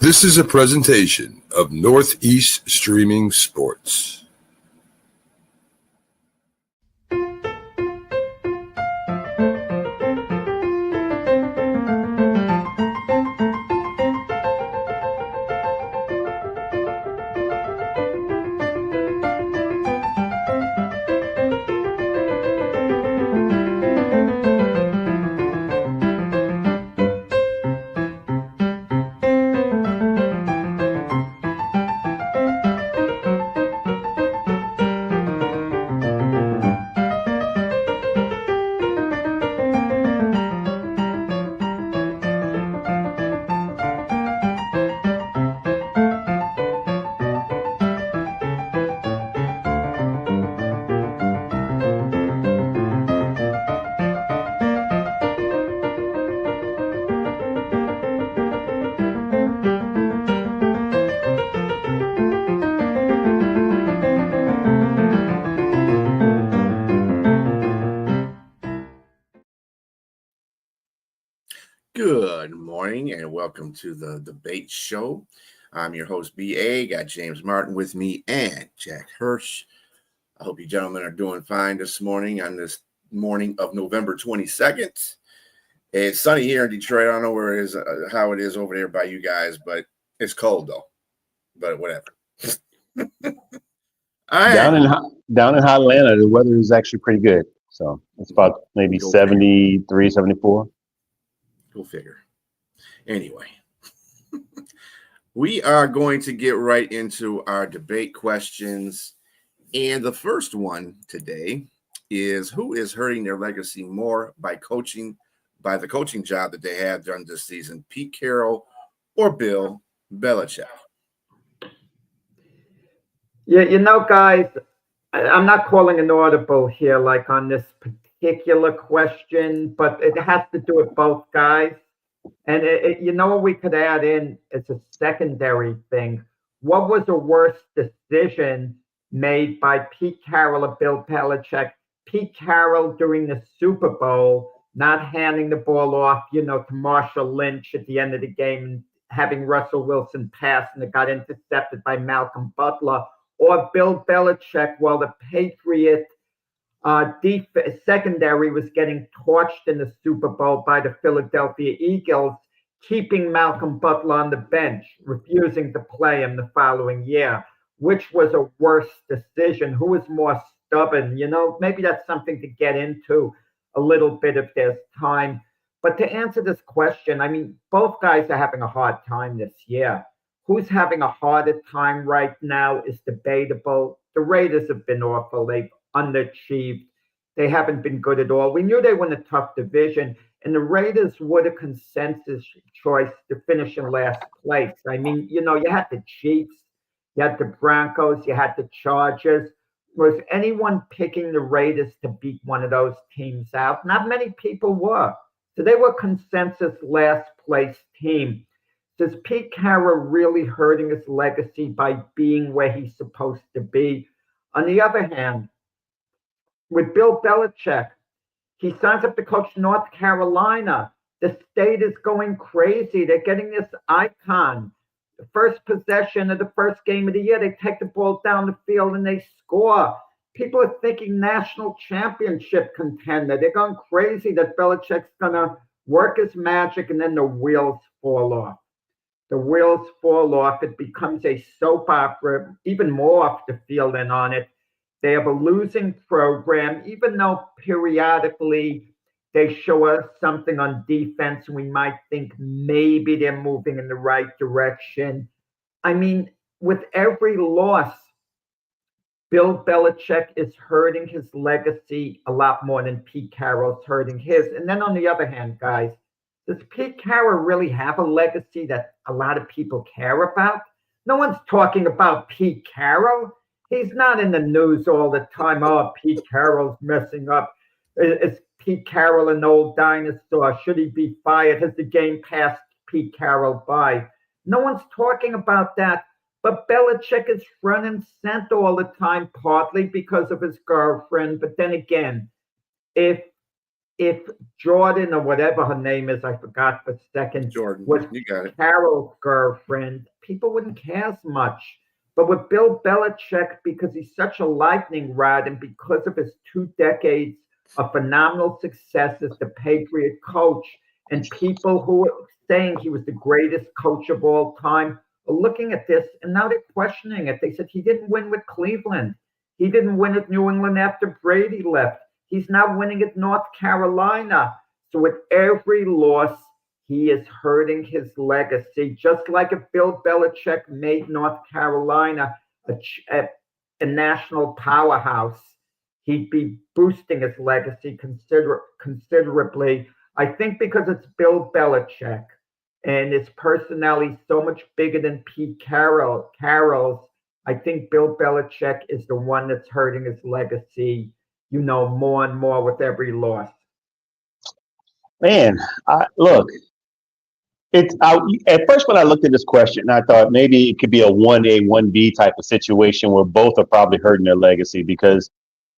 This is a presentation of Northeast Streaming Sports. Good morning and welcome to the debate show. I'm your host, B.A. Got James Martin with me and Jack Hirsch. I hope you gentlemen are doing fine this morning on this morning of November 22nd. It's sunny here in Detroit. I don't know where it is, how it is over there by you guys, but it's cold though. But whatever. Down in hot Atlanta, the weather is actually pretty good. So it's about maybe 73, 74. Go figure. Anyway, we are going to get right into our debate questions. And the first one today is, who is hurting their legacy more by the coaching job that they had during this season, Pete Carroll or Bill Belichick? Yeah, guys, I'm not calling an audible here like on this particular question, but it has to do with both guys. And what we could add in is a secondary thing. What was a worse decision made by Pete Carroll or Bill Belichick? Pete Carroll during the Super Bowl, not handing the ball off, to Marshall Lynch at the end of the game and having Russell Wilson pass and it got intercepted by Malcolm Butler, or Bill Belichick while the Patriots secondary was getting torched in the Super Bowl by the Philadelphia Eagles, keeping Malcolm Butler on the bench, refusing to play him the following year. Which was a worse decision? Who was more stubborn? Maybe that's something to get into a little bit if there's time. But to answer this question, both guys are having a hard time this year. Who's having a harder time right now is debatable. The Raiders have been awful. They've underachieved. They haven't been good at all. We knew they were in a tough division, and the Raiders were the consensus choice to finish in last place. You had the Chiefs, you had the Broncos, you had the Chargers. Was anyone picking the Raiders to beat one of those teams out? Not many people were. So they were consensus last place team. Is Pete Carroll really hurting his legacy by being where he's supposed to be? On the other hand, with Bill Belichick, he signs up to coach North Carolina. The state is going crazy. They're getting this icon. The first possession of the first game of the year, they take the ball down the field and they score. People are thinking national championship contender. They're going crazy that Belichick's going to work his magic and then the wheels fall off. The wheels fall off. It becomes a soap opera, even more off the field than on it. They have a losing program, even though periodically they show us something on defense and we might think maybe they're moving in the right direction. With every loss, Bill Belichick is hurting his legacy a lot more than Pete Carroll's hurting his. And then on the other hand, guys, does Pete Carroll really have a legacy that a lot of people care about? No one's talking about Pete Carroll. He's not in the news all the time. Oh, Pete Carroll's messing up. Is Pete Carroll an old dinosaur? Should he be fired? Has the game passed Pete Carroll by? No one's talking about that. But Belichick is front and center all the time, partly because of his girlfriend. But then again, if if Jordan or whatever her name is, I forgot for a second, Jordan, was you got it. Carol's girlfriend, people wouldn't care as much. But with Bill Belichick, because he's such a lightning rod and because of his 2 decades of phenomenal success as the Patriot coach, and people who were saying he was the greatest coach of all time are looking at this and now they're questioning it. They said he didn't win with Cleveland. He didn't win at New England after Brady left. He's now winning at North Carolina. So with every loss, he is hurting his legacy. Just like if Bill Belichick made North Carolina a national powerhouse, he'd be boosting his legacy considerably. I think because it's Bill Belichick and his personality is so much bigger than Pete Carroll's, I think Bill Belichick is the one that's hurting his legacy, more and more with every loss. Man, look, at first when I looked at this question, I thought maybe it could be a 1A, 1B type of situation where both are probably hurting their legacy because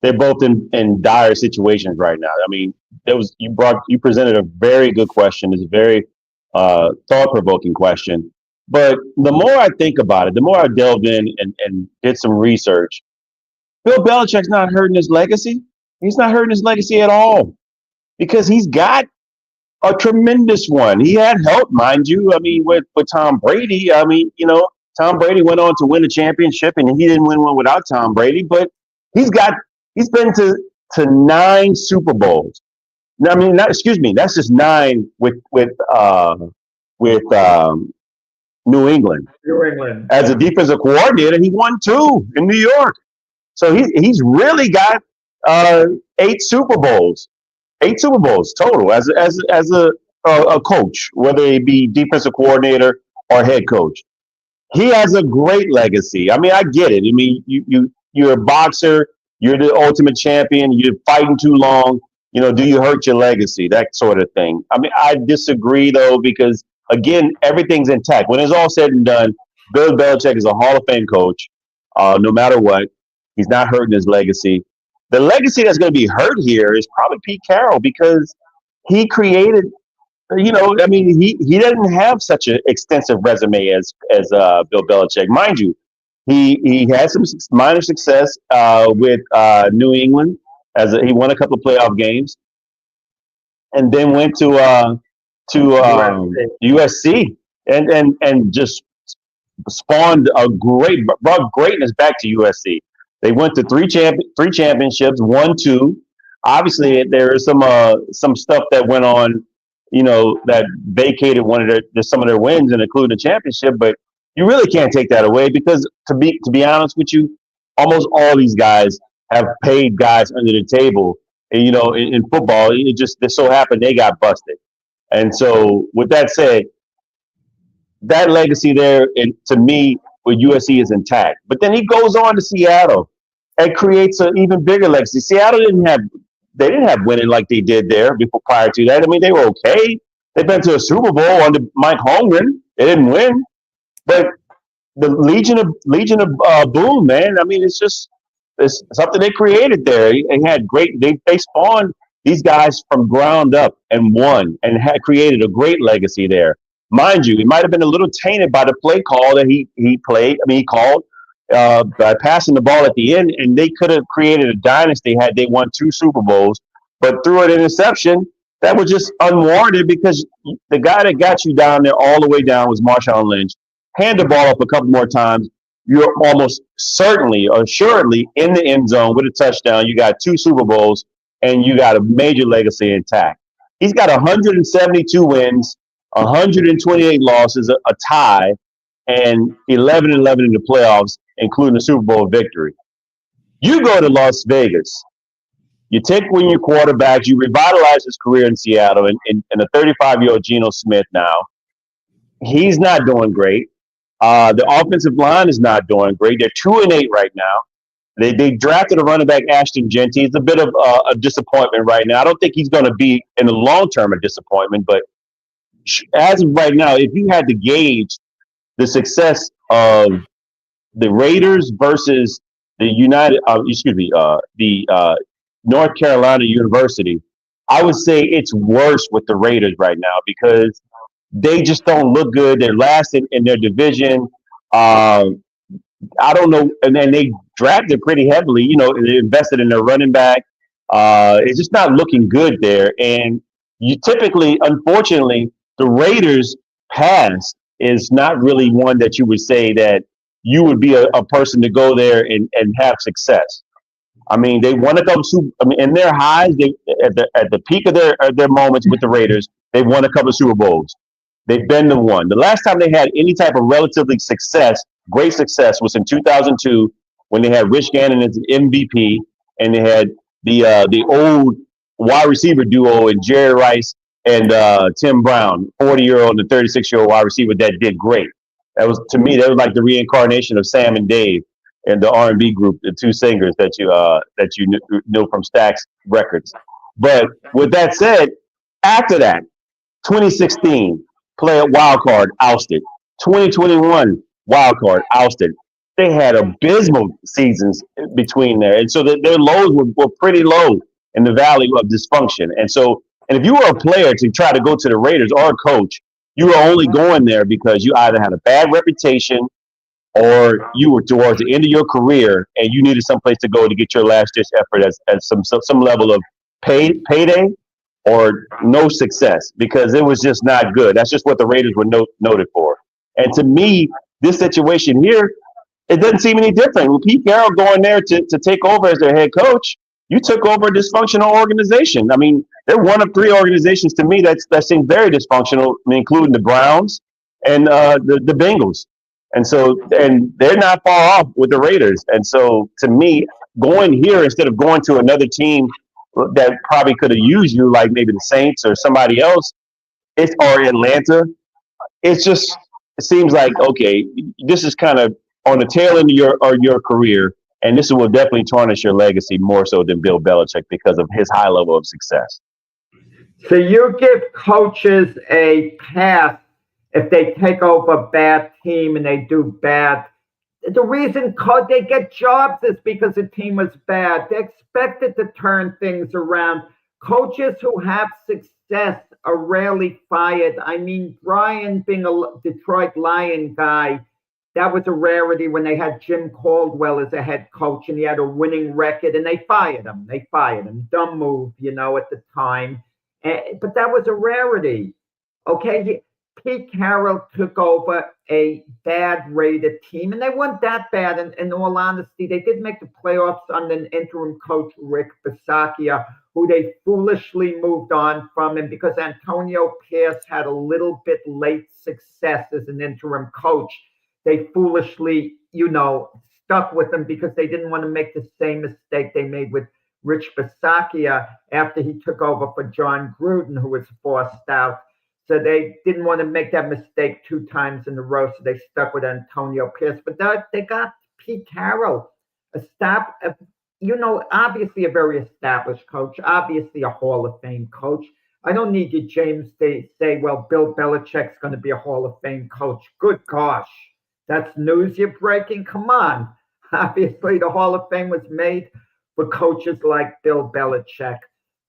they're both in dire situations right now. I mean, you presented a very good question. It's a very thought-provoking question. But the more I think about it, the more I delved in and did some research, Bill Belichick's not hurting his legacy. He's not hurting his legacy at all because he's got a tremendous one. He had help, mind you. I mean, with Tom Brady, Tom Brady went on to win a championship and he didn't win one without Tom Brady, but he's been to 9 Super Bowls. Now, I mean, that's just 9 with New England. New England. As a defensive coordinator, he won 2 in New York. So he's really got 8 Super Bowls. 8 Super Bowls total as a coach, whether it be defensive coordinator or head coach. He has a great legacy. I mean, I get it. I mean, you're a boxer, you're the ultimate champion, you're fighting too long. Do you hurt your legacy? That sort of thing. I mean, I disagree though, because again, everything's intact. When it's all said and done, Bill Belichick is a Hall of Fame coach. No matter what, he's not hurting his legacy. The legacy that's going to be hurt here is probably Pete Carroll because he created, he doesn't have such an extensive resume as Bill Belichick. Mind you, he had some minor success with New England he won a couple of playoff games, and then went to USC and just spawned brought greatness back to USC. They went to three championships, won 2. Obviously, there is some stuff that went on, that vacated some of their wins, and including the championship. But you really can't take that away because, to be honest with you, almost all these guys have paid guys under the table. And, in football, it so happened they got busted. And so, with that said, that legacy there, to me, with USC is intact. But then he goes on to Seattle and creates an even bigger legacy. Seattle didn't have winning like they did there prior to that. I mean, they were okay. They've been to a Super Bowl under Mike Holmgren. They didn't win, but the Legion of Boom, man. I mean, it's something they created there. They had great. They spawned these guys from ground up and won and had created a great legacy there. Mind you, it might have been a little tainted by the play call that he called by passing the ball at the end, and they could have created a dynasty had they won 2 Super Bowls. But through an interception, that was just unwarranted because the guy that got you down there all the way down was Marshawn Lynch. Hand the ball up a couple more times, you're almost certainly or assuredly in the end zone with a touchdown. You got 2 Super Bowls, and you got a major legacy intact. He's got 172 wins, 128 losses, a tie, and 11-11 in the playoffs, including a Super Bowl victory. You go to Las Vegas. You take one of your quarterbacks. You revitalize his career in Seattle, and a 35-year-old Geno Smith now. He's not doing great. The offensive line is not doing great. They're 2-8 right now. They drafted a running back, Ashton Genty. It's a bit of a disappointment right now. I don't think he's going to be in the long term a disappointment, but as of right now, if you had to gauge the success of the Raiders versus the North Carolina University, I would say it's worse with the Raiders right now because they just don't look good. They're last in their division. Um, I don't know, and then they drafted pretty heavily. They invested in their running back. It's just not looking good there. And you typically, unfortunately, the Raiders' past is not really one that you would say that you would be a person to go there and have success. I mean, they won a couple. In their highs, they at the peak of their moments with the Raiders, they won a couple of Super Bowls. They've been the one. The last time they had any type of relatively great success, was in 2002 when they had Rich Gannon as an MVP, and they had the old wide receiver duo in Jerry Rice and Tim Brown, 40-year-old and 36-year-old wide receiver that did great. That was, to me, that was like the reincarnation of Sam and Dave and the R&B group, the two singers that you knew from Stax Records. But with that said, after that, 2016, play at wild card, ousted. 2021, wild card, ousted. They had abysmal seasons between there. And so their lows were pretty low in the valley of dysfunction. And if you were a player to try to go to the Raiders or a coach, you were only going there because you either had a bad reputation or you were towards the end of your career and you needed someplace to go to get your last ditch effort as some level of payday or no success, because it was just not good. That's just what the Raiders were noted for. And to me, this situation here, it doesn't seem any different. With Pete Carroll going there to take over as their head coach, you took over a dysfunctional organization. I mean, they're one of three organizations to me that seem very dysfunctional, including the Browns and the Bengals. And they're not far off with the Raiders. And so, to me, going here instead of going to another team that probably could have used you, like maybe the Saints or somebody else, or Atlanta, it seems like, okay, this is kind of on the tail end of your career, and this will definitely tarnish your legacy more so than Bill Belichick because of his high level of success. So you give coaches a pass if they take over a bad team and they do bad. The reason they get jobs is because the team was bad. They're expected to turn things around. Coaches who have success are rarely fired. I mean, Brian being a Detroit Lion guy, that was a rarity when they had Jim Caldwell as a head coach and he had a winning record, and they fired him. Dumb move, at the time. But that was a rarity. Okay, Pete Carroll took over a bad rated team, and they weren't that bad. In all honesty, they did make the playoffs under an interim coach, Rick Bisaccia, who they foolishly moved on from him because Antonio Pierce had a little bit late success as an interim coach. They foolishly, stuck with him because they didn't want to make the same mistake they made with Rich Bisaccia after he took over for John Gruden, who was forced out. So they didn't want to make that mistake two times in a row, so they stuck with Antonio Pierce. But they got Pete Carroll, obviously a very established coach, obviously a Hall of Fame coach. I don't need you, James, to say, well, Bill Belichick's going to be a Hall of Fame coach. Good gosh, that's news you're breaking? Come on. Obviously, the Hall of Fame was made for coaches like Bill Belichick.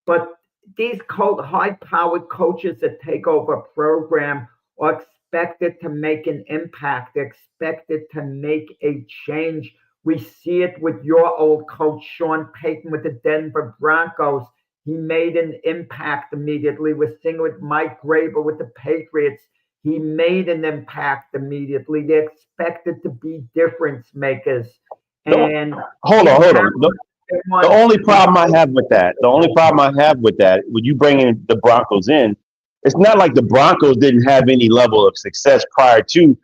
But these high-powered coaches that take over a program are expected to make an impact. They're expected to make a change. We see it with your old coach, Sean Payton, with the Denver Broncos. He made an impact immediately. We're seeing it with Mike Graber with the Patriots. He made an impact immediately. They're expected to be difference makers. And hold on. The only problem I have with that, when you bring in the Broncos in, it's not like the Broncos didn't have any level of success prior to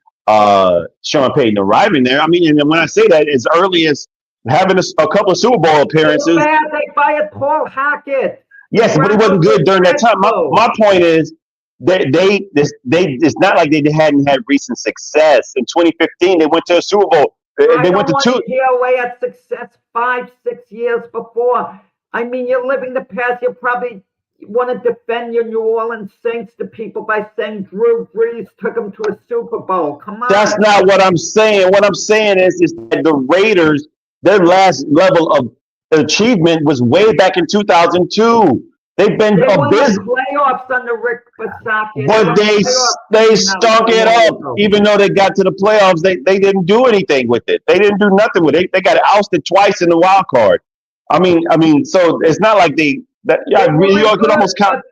Sean Payton arriving there. I mean, and when I say that, as early as having a couple of Super Bowl appearances. They fired Paul Hackett. Yes, but he wasn't good during that time. My point is, it's not like they hadn't had recent success. In 2015, they went to a Super Bowl. They went to two. POA had success 5-6 years before. I mean, you're living the past. You probably want to defend your New Orleans Saints to people by saying Drew Brees took them to a Super Bowl. Come on. That's not what I'm saying. What I'm saying is that the Raiders, their last level of achievement was way back in 2002. They've been They won abysmal. the playoffs under Rick Bisaccia. But they stunk it up. Even though they got to the playoffs, they didn't do anything with it. They didn't do nothing with it. They got ousted twice in the wild card. I mean, so it's not like you could almost count.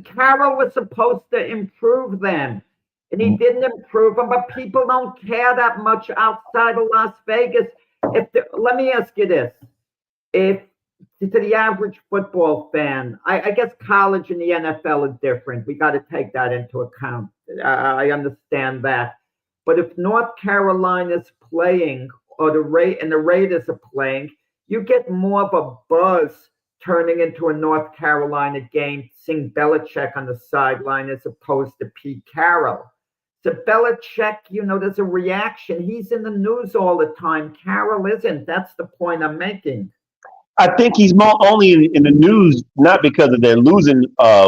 Carroll was supposed to improve them, and he didn't improve them. But people don't care that much outside of Las Vegas. Let me ask you this: if to the average football fan, I guess college and the NFL are different. We got to take that into account. I understand that. But if North Carolina's playing or the Raiders are playing, you get more of a buzz turning into a North Carolina game, seeing Belichick on the sideline as opposed to Pete Carroll. So Belichick, there's a reaction. He's in the news all the time. Carroll isn't. That's the point I'm making. I think he's only in the news not because of their losing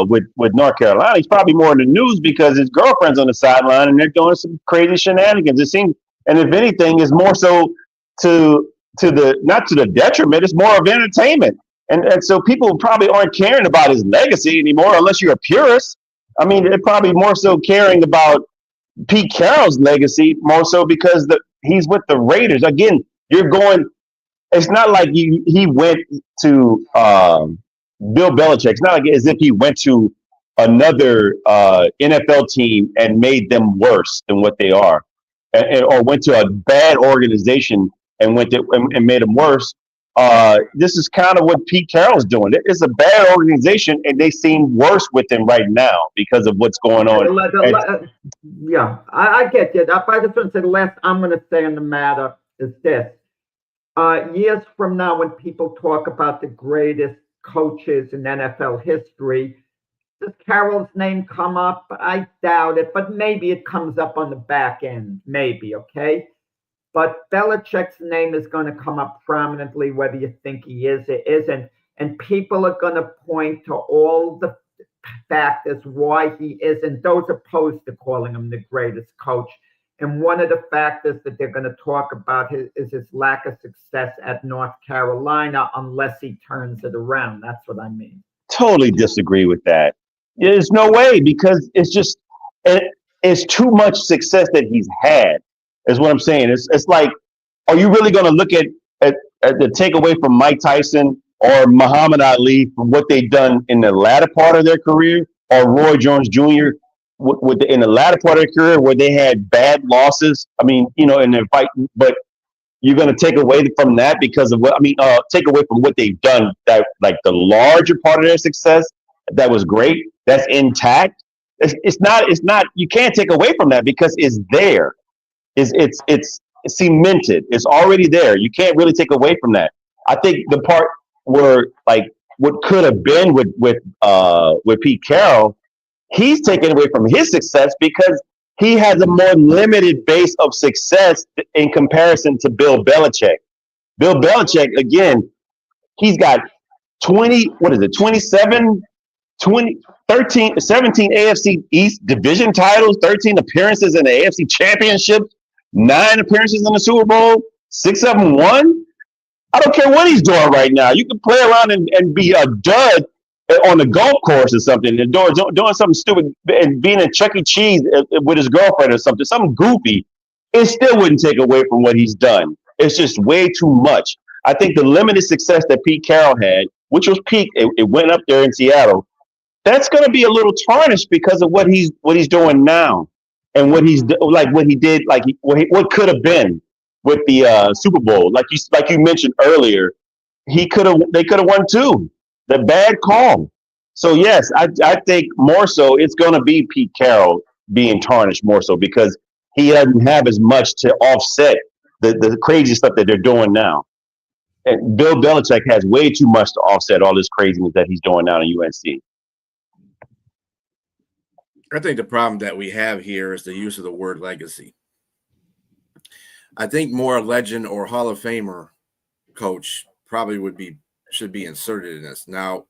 with North Carolina. He's probably more in the news because his girlfriend's on the sideline and they're doing some crazy shenanigans. It seems, and if anything, is more so to the not to the detriment. It's more of entertainment, and so people probably aren't caring about his legacy anymore unless you're a purist. I mean, they're probably more so caring about Pete Carroll's legacy more so because he's with the Raiders. Again, you're going. It's not like he went to Bill Belichick. It's not like as if he went to another NFL team and made them worse than what they are, or went to a bad organization and made them worse. This is kind of what Pete Carroll's doing. It's a bad organization, and they seem worse with him right now because of what's going on. Yeah, I get you. I just want to say the last I'm going to say on the matter is this. Years from now, when people talk about the greatest coaches in NFL history, does Carroll's name come up? I doubt it, but maybe it comes up on the back end. Maybe, okay? But Belichick's name is going to come up prominently, whether you think he is or isn't. And people are going to point to all the factors why he isn't, those opposed to calling him the greatest coach. And one of the factors that they're going to talk about is his lack of success at North Carolina unless he turns it around. That's what I mean. Totally disagree with that. There's no way because it's too much success that he's had, is what I'm saying. It's like, are you really going to look at the takeaway from Mike Tyson or Muhammad Ali from what they've done in the latter part of their career, or Roy Jones Jr. In the latter part of their career where they had bad losses? I mean, in their fight, but you're going to take away from that because of take away from what they've done, that like the larger part of their success that was great, that's intact. It's not, you can't take away from that because it's there. It's cemented. It's already there. You can't really take away from that. I think the part where like what could have been with Pete Carroll, he's taken away from his success because he has a more limited base of success in comparison to Bill Belichick. Bill Belichick, again, he's got 17 AFC East division titles, 13 appearances in the AFC Championship, 9 appearances in the Super Bowl, 6 of them won. I don't care what he's doing right now. You can play around and be a dud on the golf course or something, and doing something stupid and being in Chuck E. Cheese with his girlfriend or something goofy. It still wouldn't take away from what he's done. It's just way too much. I think the limited success that Pete Carroll had, which was peak, it went up there in Seattle. That's going to be a little tarnished because of what he's doing now, and what he did, what could have been with the Super Bowl. Like you mentioned earlier, they could have won 2. The bad call. So yes, I think more so it's going to be Pete Carroll being tarnished more so because he doesn't have as much to offset the crazy stuff that they're doing now. And Bill Belichick has way too much to offset all this craziness that he's doing now in UNC. I think the problem that we have here is the use of the word legacy. I think more legend or Hall of Famer coach probably should be inserted in this. Now,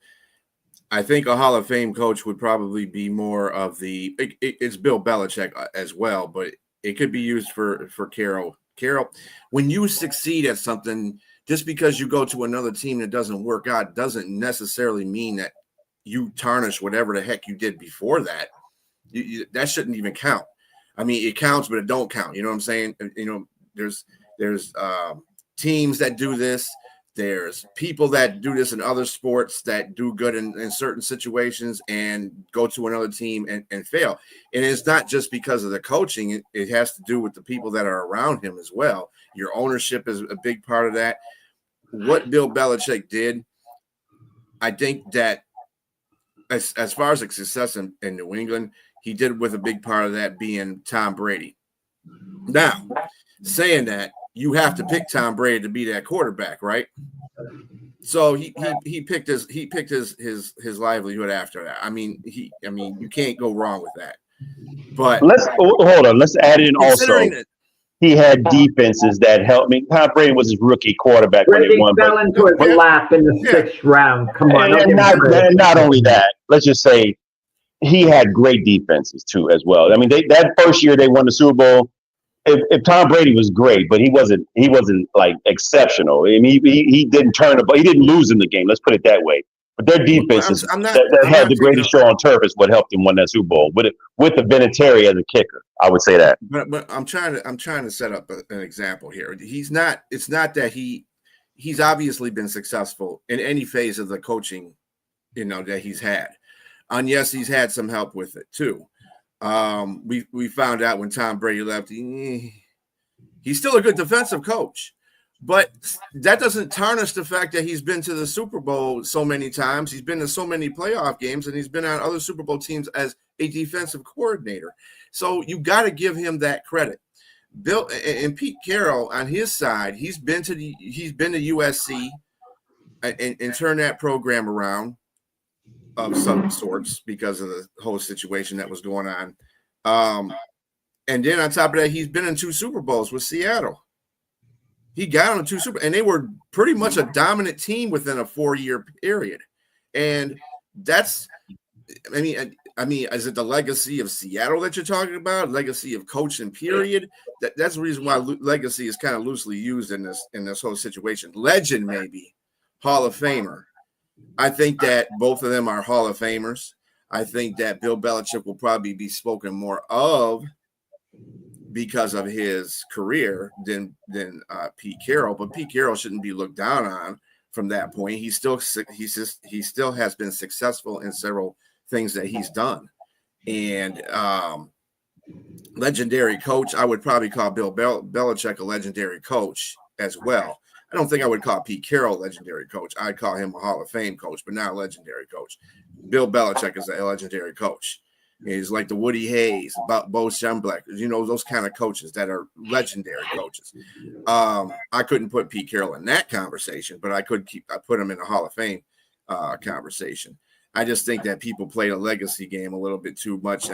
I think a Hall of Fame coach would probably be more of it's Bill Belichick as well, but it could be used for Carroll. Carroll, when you succeed at something, just because you go to another team that doesn't work out doesn't necessarily mean that you tarnish whatever the heck you did before that, that shouldn't even count. I mean, it counts, but it don't count. You know what I'm saying? You know, there's teams that do this. There's people that do this in other sports that do good in certain situations and go to another team and fail. And it's not just because of the coaching. It has to do with the people that are around him as well. Your ownership is a big part of that. What Bill Belichick did, I think that as far as success in New England, he did with a big part of that being Tom Brady. Now, saying that, you have to pick Tom Brady to be that quarterback, right? So he picked his livelihood after that. I mean, you can't go wrong with that. But hold on. Let's add in also. He had defenses that helped me. Tom Brady was his rookie quarterback when they won. Fell into his lap in the 6th round. Come on. And not only that, let's just say he had great defenses too as well. I mean, that first year they won the Super Bowl. If Tom Brady was great, but he wasn't like exceptional. I mean, he didn't he didn't lose in the game. Let's put it that way. But their defenses that had the greatest show on turf is what helped him win that Super Bowl with the Vinatieri as a kicker. I would say that. But I'm trying to set up an example here. It's not that he's obviously been successful in any phase of the coaching, that he's had. And yes, he's had some help with it too. We found out when Tom Brady left, he's still a good defensive coach, but that doesn't tarnish the fact that he's been to the Super Bowl so many times. He's been to so many playoff games, and he's been on other Super Bowl teams as a defensive coordinator. So you got to give him that credit. Bill and Pete Carroll on his side, he's been to USC and turned that program around. Of some sorts because of the whole situation that was going on. And then on top of that, he's been in 2 Super Bowls with Seattle. He got on 2 and they were pretty much a dominant team within a 4-year period. And that's, I mean, is it the legacy of Seattle that you're talking about? Legacy of coaching period? That's the reason why legacy is kind of loosely used in this whole situation. Legend, maybe. Hall of Famer. I think that both of them are Hall of Famers. I think that Bill Belichick will probably be spoken more of because of his career than Pete Carroll. But Pete Carroll shouldn't be looked down on from that point. He still has been successful in several things that he's done. And legendary coach, I would probably call Bill Belichick a legendary coach as well. I don't think I would call Pete Carroll a legendary coach. I'd call him a Hall of Fame coach, but not a legendary coach. Bill Belichick is a legendary coach. He's like the Woody Hayes, about Bo Schembechler, those kind of coaches that are legendary coaches. I couldn't put Pete Carroll in that conversation, but I put him in the Hall of Fame conversation. I just think that people play the legacy game a little bit too much.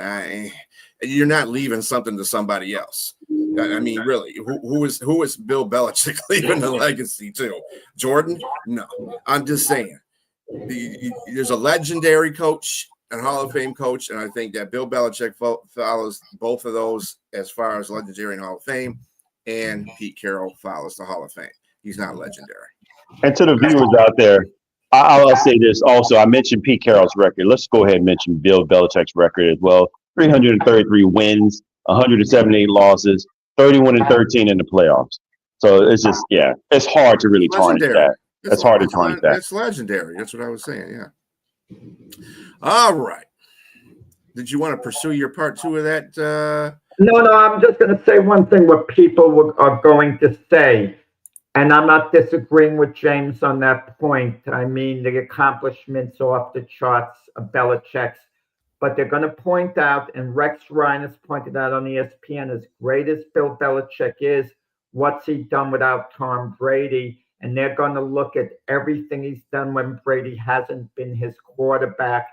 You're not leaving something to somebody else. I mean, really, who is Bill Belichick leaving the legacy to? Jordan? No, I'm just saying. There's a legendary coach and Hall of Fame coach, and I think that Bill Belichick follows both of those as far as legendary and Hall of Fame, and Pete Carroll follows the Hall of Fame. He's not legendary. And to the viewers out there, I'll say this also. I mentioned Pete Carroll's record. Let's go ahead and mention Bill Belichick's record as well. 333 wins, 178 losses, 31-13 in the playoffs. So it's just, it's hard to really tarnish that. It's hard to tarnish that. It's legendary. That's what I was saying, yeah. All right. Did you want to pursue your part 2 of that? No, I'm just going to say one thing what people are going to say. And I'm not disagreeing with James on that point. I mean, the accomplishments off the charts of Belichick's, but they're going to point out, and Rex Ryan has pointed out on ESPN, as great as Bill Belichick is, what's he done without Tom Brady? And they're going to look at everything he's done when Brady hasn't been his quarterback.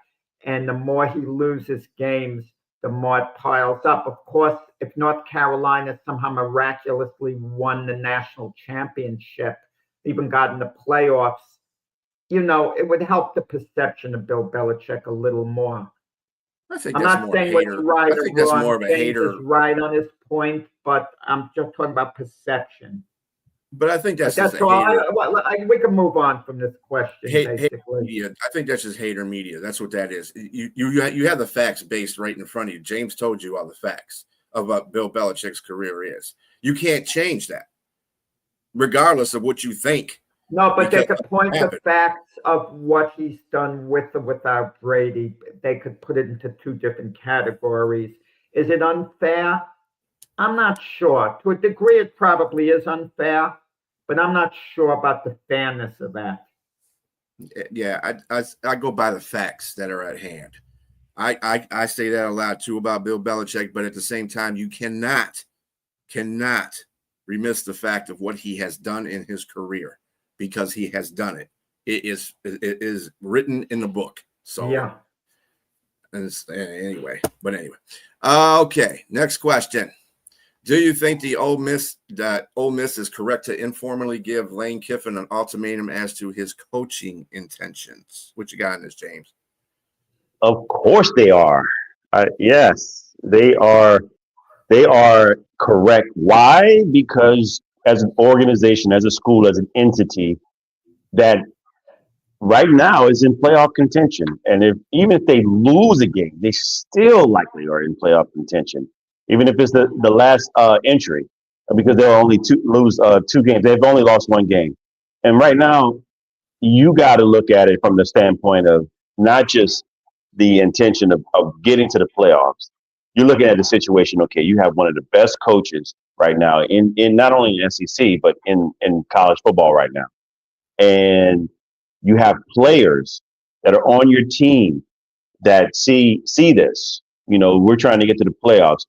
And the more he loses games, the more it piles up. Of course, if North Carolina somehow miraculously won the national championship, even got in the playoffs, it would help the perception of Bill Belichick a little more. I'm not saying what's right or wrong. That's more of a hater. James is right on his point, but I'm just talking about perception. But I think that's That's just a all. hater. We can move on from this question, Hater basically. media. I think that's just hater media. That's what that is. You have the facts based right in front of you. James told you all the facts of what Bill Belichick's career is. You can't change that, regardless of what you think. No, but they Because could point happened. the facts of what he's done with or without Brady. They could put it into two different categories. Is it unfair? I'm not sure. To a degree, it probably is unfair, but I'm not sure about the fairness of that. Yeah, I go by the facts that are at hand. I say that a lot too about Bill Belichick, but at the same time, you cannot remiss the fact of what he has done in his career, because he has done it. It is written in the book. So yeah. Anyway. Okay, next question. Do you think that Ole Miss is correct to informally give Lane Kiffin an ultimatum as to his coaching intentions? What you got in this, James? Of course they are. Yes, they are. They are correct. Why? Because as an organization, as a school, as an entity that right now is in playoff contention, and even if they lose a game, they still likely are in playoff contention, even if it's the last entry, because they'll only lose two games. They've only lost one game, and right now you got to look at it from the standpoint of not just the intention of getting to the playoffs. You're looking at the situation. Okay, you have one of the best coaches right now in not only in SEC but in college football right now, and you have players that are on your team that see this. We're trying to get to the playoffs.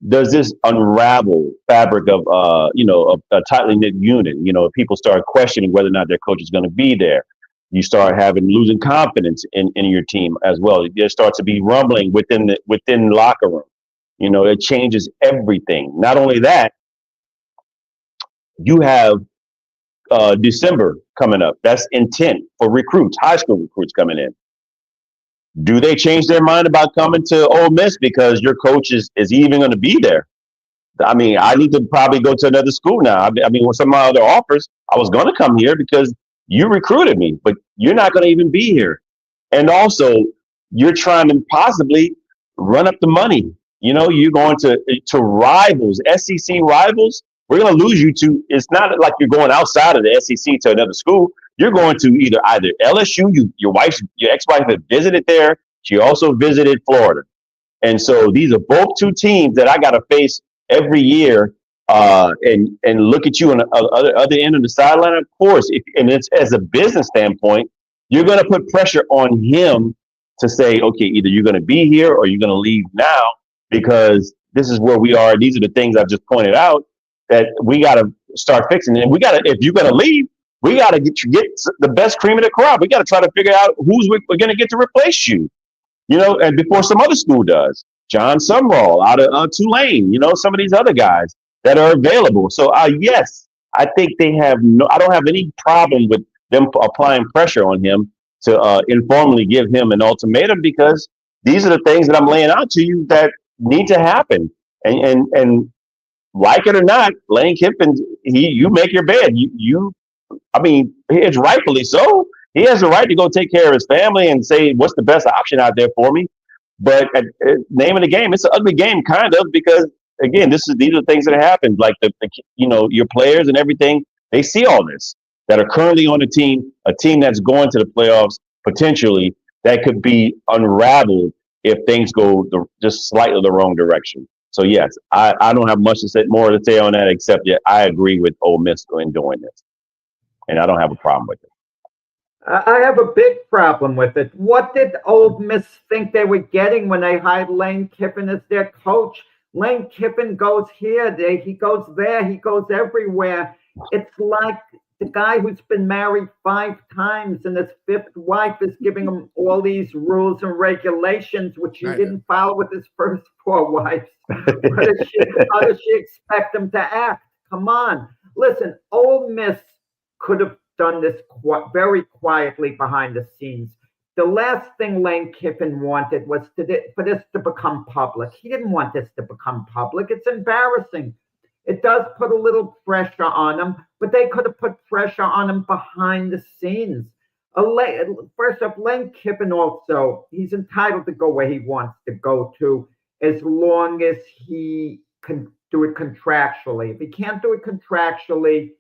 Does this unravel fabric of a tightly knit unit? People start questioning whether or not their coach is going to be there. You start losing confidence in your team as well. There starts to be rumbling within the locker room. It changes everything. Not only that, you have December coming up. That's intent for recruits, high school recruits coming in. Do they change their mind about coming to Ole Miss because your coach is even going to be there? I mean, I need to probably go to another school now. I mean, with some of my other offers, I was going to come here because you recruited me, but you're not going to even be here. And also, you're trying to possibly run up the money. You're going to rivals, SEC rivals. We're going to lose you to. It's not like you're going outside of the SEC to another school. You're going to either LSU. Your ex-wife had visited there. She also visited Florida, and so these are both two teams that I got to face every year. And look at you on the other end of the sideline. Of course, and it's as a business standpoint, you're going to put pressure on him to say, okay, either you're going to be here or you're going to leave now, because this is where we are. These are the things I've just pointed out that we got to start fixing. And if you're going to leave, we got to get the best cream of the crop. We got to try to figure out who's we're going to get to replace you, and before some other school does. John Sumrall out of Tulane, some of these other guys that are available. So, yes, I think I don't have any problem with them applying pressure on him to informally give him an ultimatum, because these are the things that I'm laying out to you that need to happen. And like it or not, Lane Kiffin, you make your bed. I mean, it's rightfully so. He has the right to go take care of his family and say, what's the best option out there for me? But at name of the game, it's an ugly game, kind of, because again, these are the things that happen. Like your players and everything, they see all this that are currently on a team that's going to the playoffs potentially, that could be unraveled if things go just slightly the wrong direction. So yes, I don't have much more to say on that, except that I agree with Ole Miss in doing this, and I don't have a problem with it. I have a big problem with it. What did Ole Miss think they were getting when they hired Lane Kiffin as their coach? Lane Kiffin goes here, he goes there, he goes everywhere. It's like the guy who's been married 5 times and his 5th wife is giving him all these rules and regulations, which he didn't follow with his first 4 wives. How does she expect him to act? Come on. Listen, Ole Miss could have done this very quietly behind the scenes. The last thing Lane Kiffin wanted was for this to become public. He didn't want this to become public. It's embarrassing. It does put a little pressure on him, but they could have put pressure on him behind the scenes. First off, Lane Kiffin also, he's entitled to go where he wants to go to as long as he can do it contractually. If he can't do it contractually,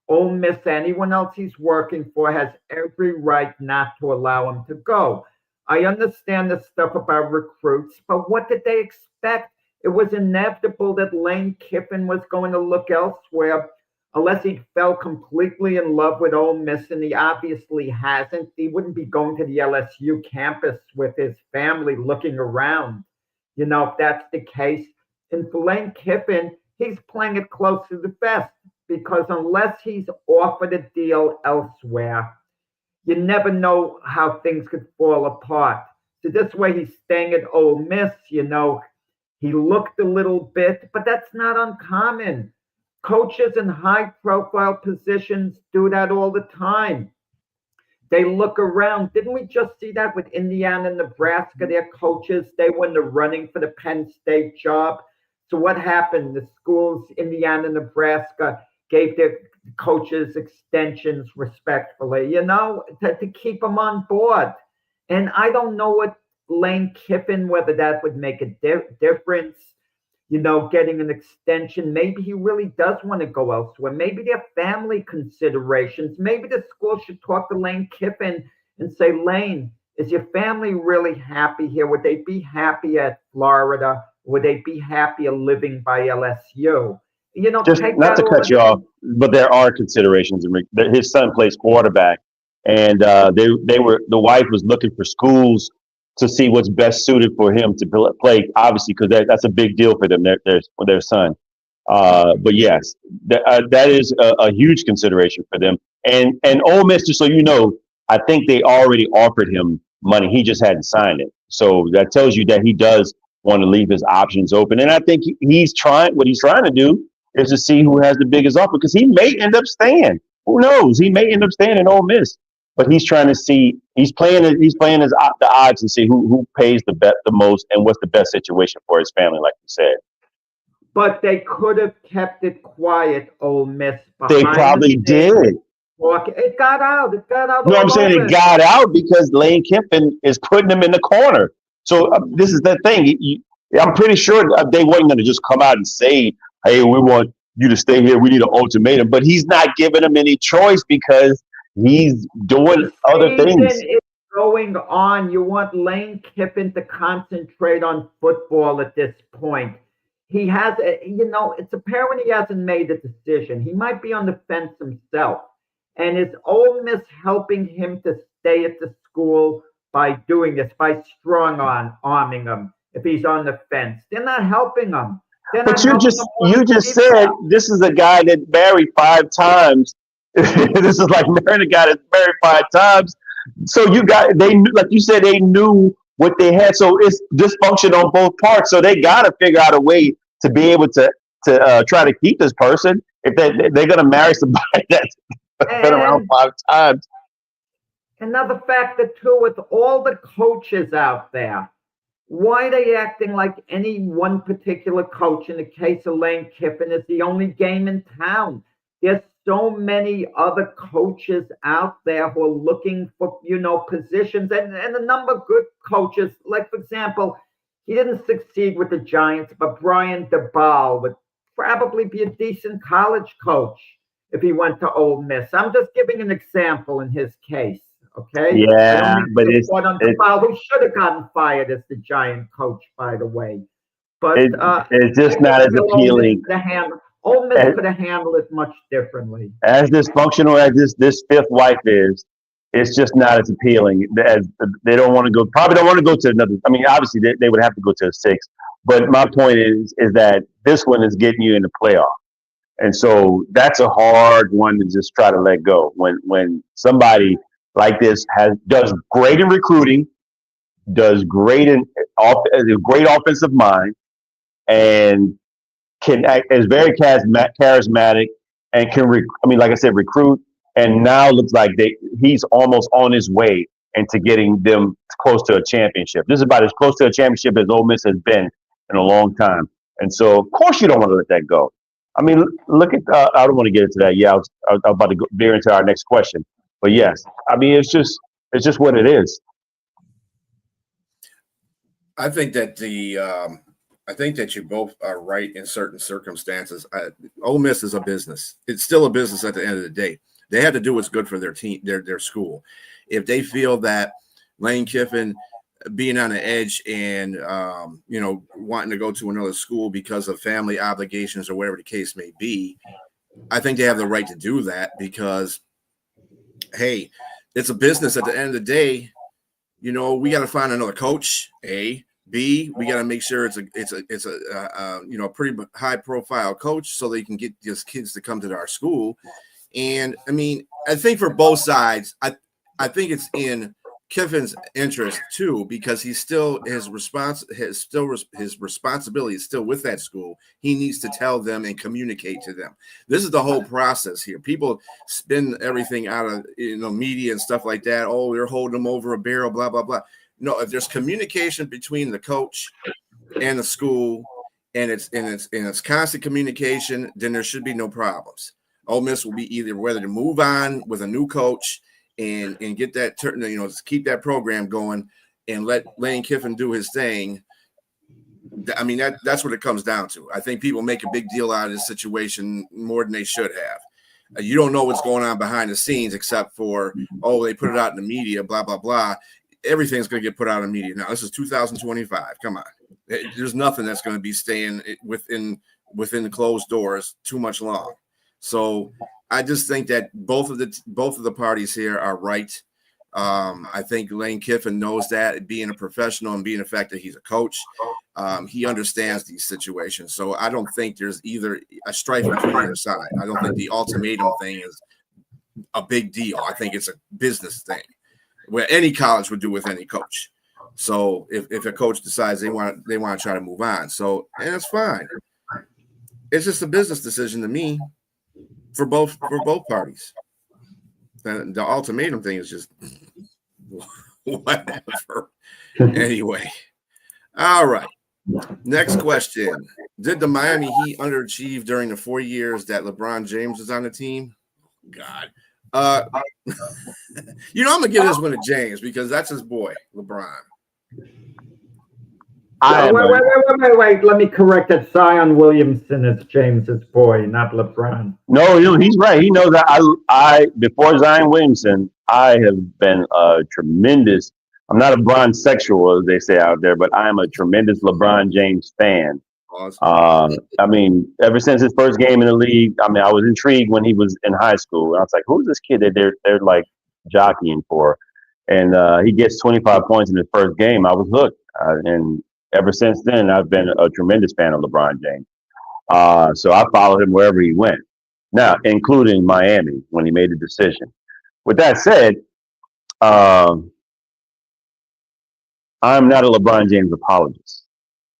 Ole Miss, anyone else he's working for, has every right not to allow him to go. I understand the stuff about recruits, but what did they expect? It was inevitable that Lane Kiffin was going to look elsewhere unless he fell completely in love with Ole Miss, and he obviously hasn't. He wouldn't be going to the LSU campus with his family looking around, if that's the case. And for Lane Kiffin, he's playing it close to the vest because unless he's offered a deal elsewhere, you never know how things could fall apart. So this way he's staying at Ole Miss, he looked a little bit, but that's not uncommon. Coaches in high-profile positions do that all the time. They look around. Didn't we just see that with Indiana and Nebraska? Their coaches, they were in the running for the Penn State job. So what happened? The schools, Indiana and Nebraska, gave their coaches extensions respectfully, to keep them on board. And I don't know what Lane Kiffin, whether that would make a difference, getting an extension. Maybe he really does want to go elsewhere. Maybe there are family considerations. Maybe the school should talk to Lane Kiffin and say, Lane, is your family really happy here? Would they be happy at Florida? Would they be happier living by LSU? Just not to cut you off, but there are considerations. His son plays quarterback, and the wife was looking for schools to see what's best suited for him to play. Obviously, because that's a big deal for them. Their son. But yes, that is a huge consideration for them. And Ole Miss, just so you know, I think they already offered him money. He just hadn't signed it. So that tells you that he does want to leave his options open. And I think what he's trying to do is to see who has the biggest offer, because he may end up staying. Who knows? He may end up staying in Ole Miss, but he's trying to see. He's playing the odds and see who pays the most and what's the best situation for his family, like you said. But they could have kept it quiet, Ole Miss. They probably did. It got out. No, I'm saying it got out because Lane Kiffin is putting him in the corner. So this is the thing. I'm pretty sure they weren't going to just come out and say, hey, we want you to stay here. We need an ultimatum. But he's not giving them any choice because he's doing other things. Is going on. You want Lane Kiffin to concentrate on football at this point. He has, it's apparent he hasn't made a decision. He might be on the fence himself. And is Ole Miss helping him to stay at the school by doing this, by strong-arming him if he's on the fence? They're not helping him. But you just said this is a guy that married 5 times. This is like marrying a guy that's married 5 times. So they knew, like you said, they knew what they had. So it's dysfunction on both parts. So they got to figure out a way to be able to try to keep this person if they're going to marry somebody that's been around 5 times. Another factor too, with all the coaches out there, why are they acting like any one particular coach, in the case of Lane Kiffin, is the only game in town? There's so many other coaches out there who are looking for, positions, and a number of good coaches. Like, for example, he didn't succeed with the Giants, but Brian DeBall would probably be a decent college coach if he went to Ole Miss. I'm just giving an example in his case. Okay. Yeah, but it's who should have gotten fired as the Giant coach, by the way. But it's just not as appealing. Ole Miss could have handled it much differently. As dysfunctional as this fifth wife is, it's just not as appealing. As they probably don't want to go to another. I mean, obviously they would have to go to a 6. But my point is that this one is getting you in the playoff. And so that's a hard one to just try to let go. When somebody like this does great in recruiting, does great in a great offensive mind, and can act as very charismatic, and can like I said, recruit, and now looks like he's almost on his way into getting them close to a championship. This is about as close to a championship as Ole Miss has been in a long time. And so, of course, you don't want to let that go. I mean, look at. I don't want to get into that. Yeah, I was about to veer into our next question, but yes, I mean, it's just what it is. I think that I think that you both are right in certain circumstances. Ole Miss is a business. It's still a business at the end of the day. They have to do what's good for their team, their school. If they feel that Lane Kiffin being on the edge and wanting to go to another school because of family obligations or whatever the case may be, I think they have the right to do that because, hey, it's a business at the end of the day. We got to find another coach. A, B, we got to make sure it's a pretty high profile coach so they can get these kids to come to our school. And I mean, I think for both sides, I think it's in Kiffin's interest too, because he's still his responsibility is still with that school. He needs to tell them and communicate to them. This is the whole process here. People spin everything out of media and stuff like that. Oh, they're holding them over a barrel, blah blah blah. No, if there's communication between the coach and the school, and it's constant communication, then there should be no problems. Ole Miss will be either whether to move on with a new coach and get that keep that program going and let Lane Kiffin do his thing. I mean, that's what it comes down to. I think people make a big deal out of this situation more than they should have. You don't know what's going on behind the scenes except for, they put it out in the media, blah, blah, blah. Everything's going to get put out in the media. Now, this is 2025. Come on. There's nothing that's going to be staying within the closed doors too much long. So I just think that both of the parties here are right. I think Lane Kiffin knows that, being a professional and being the fact that he's a coach, he understands these situations. So I don't think there's either a strife between either side. I don't think the ultimatum thing is a big deal. I think it's a business thing where any college would do with any coach. So if a coach decides they want to try to move on, and it's fine. It's just a business decision to me. For both parties. The ultimatum thing is just whatever. Anyway. All right. Next question. Did the Miami Heat underachieve during the 4 years that LeBron James was on the team? God. I'm going to give this one to James because that's his boy, LeBron. Wait. Let me correct that. Zion Williamson is James's boy, not LeBron. No, he's right. He knows that I before Zion Williamson, I have been a tremendous. I'm not a LeBron sexual, as they say out there, but I am a tremendous LeBron James fan. Awesome. I mean, ever since his first game in the league, I mean, I was intrigued when he was in high school. I was like, who's this kid that they're like jockeying for? And he gets 25 points in his first game. I was hooked, and ever since then, I've been a tremendous fan of LeBron James. So I followed him wherever he went, now, including Miami when he made the decision. With that said, I'm not a LeBron James apologist.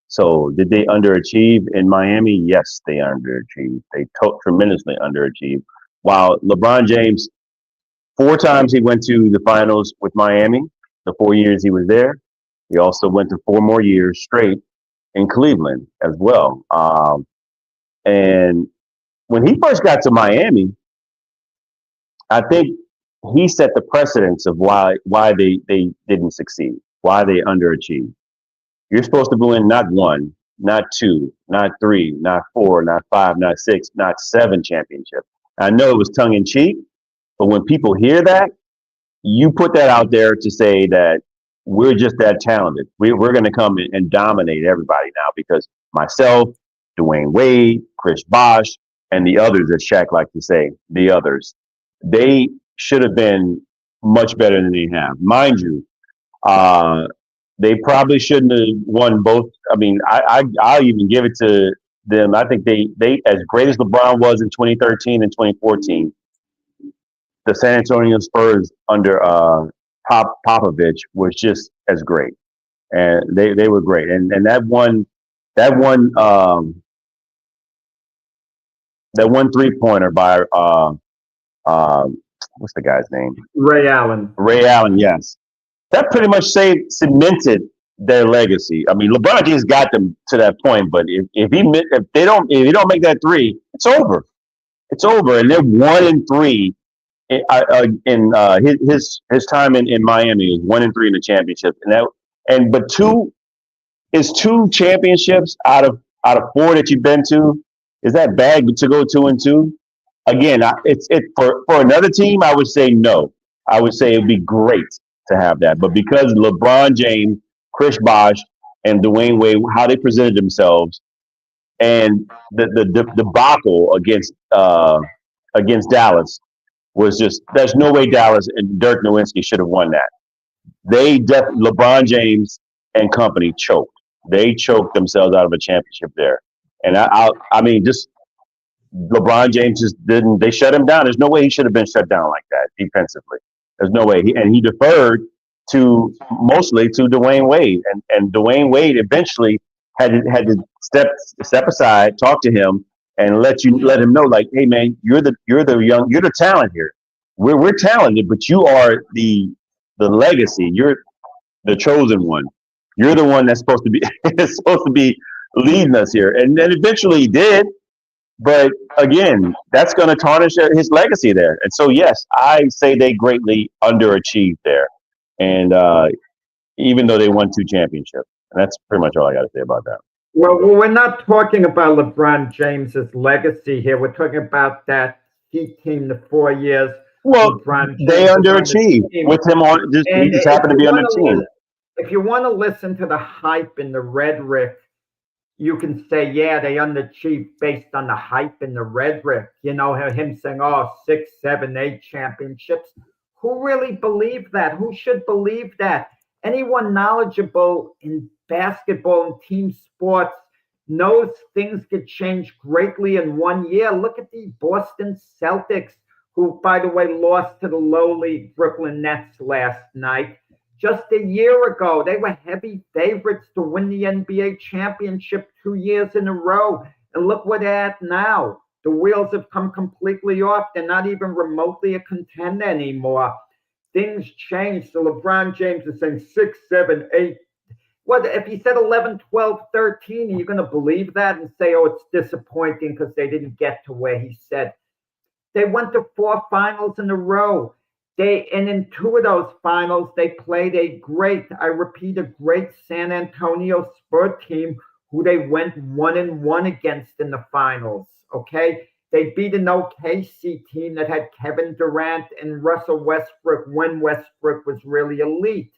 So did they underachieve in Miami? Yes, they underachieved. They tremendously underachieved. While LeBron James, 4 times he went to the finals with Miami, the 4 years he was there. He also went to 4 more years straight in Cleveland as well. And when he first got to Miami, I think he set the precedence of why they didn't succeed, why they underachieved. You're supposed to win not 1, not 2, not 3, not 4, not 5, not 6, not 7 championships. I know it was tongue in cheek, but when people hear that, you put that out there to say that we're just that talented. We're going to come and dominate everybody now because myself, Dwayne Wade, Chris Bosh, and the others, as Shaq like to say, the others, they should have been much better than they have. Mind you, they probably shouldn't have won both. I mean, I'll even give it to them. I think they as great as LeBron was in 2013 and 2014, the San Antonio Spurs under Popovich was just as great, and they were great. And that one 3-pointer by what's the guy's name? Ray Allen. Ray Allen, yes. That pretty much cemented their legacy. I mean, LeBron James got them to that point, but if you don't make that 3, it's over. It's over, and they're 1-3 in his time in Miami is 1-3 in the championship, but two championships out of four that you've been to. Is that bad to go 2-2? Again, it's for another team. I would say no. I would say it'd be great to have that, but because LeBron James, Chris Bosh, and Dwayne Wade, how they presented themselves, and the debacle against Dallas was just, there's no way Dallas and Dirk Nowitzki should have won that. LeBron James and company choked. They choked themselves out of a championship there. And I mean, just LeBron James just didn't. They shut him down. There's no way he should have been shut down like that defensively. There's no way. He deferred mostly to Dwayne Wade, and Dwayne Wade eventually had to step aside, talk to him, and let him know, like, hey man, you're the talent here. We're talented, but you are the legacy. You're the chosen one. You're the one that's supposed to be leading us here. And then eventually he did. But again, that's going to tarnish his legacy there. And so, yes, I say they greatly underachieved there. And even though they won 2 championships. And that's pretty much all I got to say about that. Well, we're not talking about LeBron James's legacy here. We're talking about that Heat team, the 4 years. Well, they underachieved with him on. He just happened to be on the team. If you want to listen to the hype and the rhetoric, you can say, yeah, they underachieved based on the hype and the rhetoric. You know, him saying, 6, 7, 8 championships. Who really believed that? Who should believe that? Anyone knowledgeable in basketball and team sports knows things could change greatly in 1 year. Look at the Boston Celtics, who, by the way, lost to the lowly Brooklyn Nets last night. Just a year ago, they were heavy favorites to win the NBA championship 2 years in a row. And look where they're at now. The wheels have come completely off. They're not even remotely a contender anymore. Things change. So LeBron James is saying 6, 7, 8. What if he said 11, 12, 13? Are you going to believe that and say, it's disappointing because they didn't get to where he said? They went to 4 finals in a row. And in 2 of those finals, they played a great San Antonio Spurs team who they went 1-1 against in the finals. Okay. They beat an OKC team that had Kevin Durant and Russell Westbrook when Westbrook was really elite.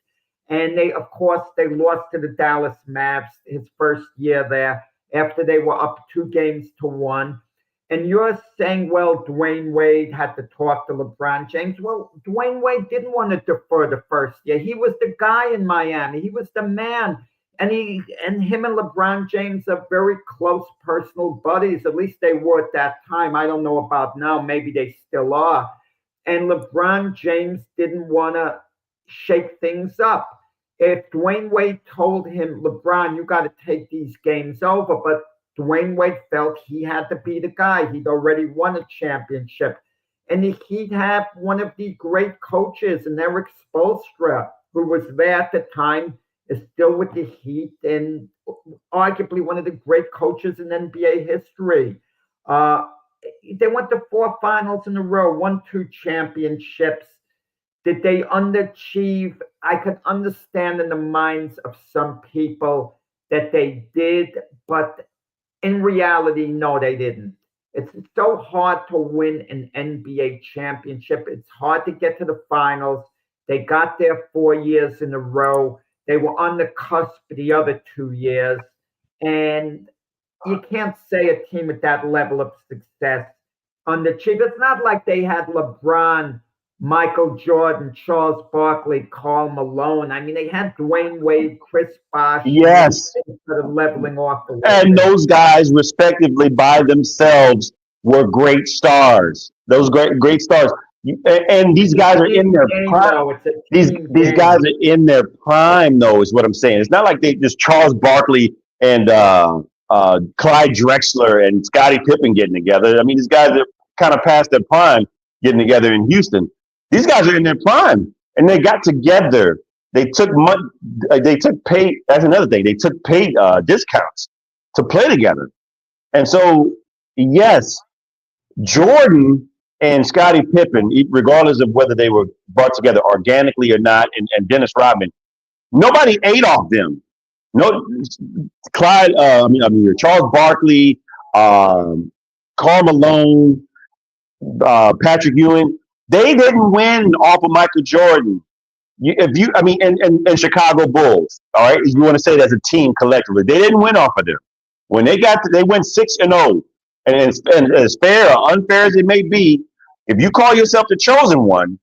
And they lost to the Dallas Mavs his first year there after they were up 2-1. And you're saying, well, Dwayne Wade had to talk to LeBron James. Well, Dwayne Wade didn't want to defer the first year. He was the guy in Miami. He was the man. And him and LeBron James are very close personal buddies. At least they were at that time. I don't know about now. Maybe they still are. And LeBron James didn't want to shake things up. If Dwayne Wade told him, LeBron, you got to take these games over, but Dwayne Wade felt he had to be the guy. He'd already won a championship. And he'd have one of the great coaches, and Eric Spoelstra, who was there at the time, is still with the Heat and arguably one of the great coaches in NBA history. They went to 4 finals in a row, won 2 championships. Did they underachieve? I could understand in the minds of some people that they did, but in reality, no, they didn't. It's so hard to win an NBA championship. It's hard to get to the finals. They got there 4 years in a row. They were on the cusp the other 2 years. And you can't say a team at that level of success underachieved. It's not like they had LeBron, Michael Jordan, Charles Barkley, Karl Malone. I mean, they had Dwayne Wade, Chris Bosh. Yes. Sort of leveling off the way. And those guys, respectively, by themselves, were great stars. Those great stars. And these guys are in their prime. These guys are in their prime, though, is what I'm saying. It's not like they just Charles Barkley and Clyde Drexler and Scottie Pippen getting together. I mean, these guys are kind of past their prime getting together in Houston. These guys are in their prime, and they got together. They took pay. That's another thing. They took paid discounts to play together. And so, yes, Jordan and Scottie Pippen, regardless of whether they were brought together organically or not, and Dennis Rodman, nobody ate off them. No, Clyde. Charles Barkley, Karl Malone, Patrick Ewing. They didn't win off of Michael Jordan. And Chicago Bulls. All right, you want to say it as a team collectively, they didn't win off of them. When they went 6-0, and as fair or unfair as it may be, if you call yourself the chosen one,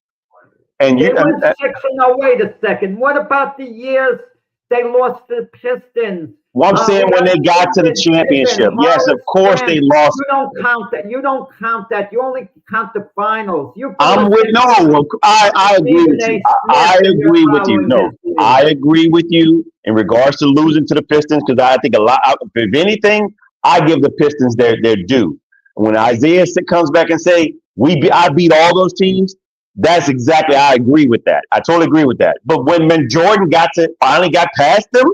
and they went 6-0. Wait a second. What about the years they lost to the Pistons? Well, I'm saying when they got to the championship, yes, of course they lost. You don't count that. You don't count that. You only count the finals. I agree with you. I agree with you. No, I agree with you in regards to losing to the Pistons, because I think if anything, I give the Pistons their due. When Isaiah comes back and say I beat all those teams, that's exactly, I agree with that. I totally agree with that. But when Jordan finally got past them,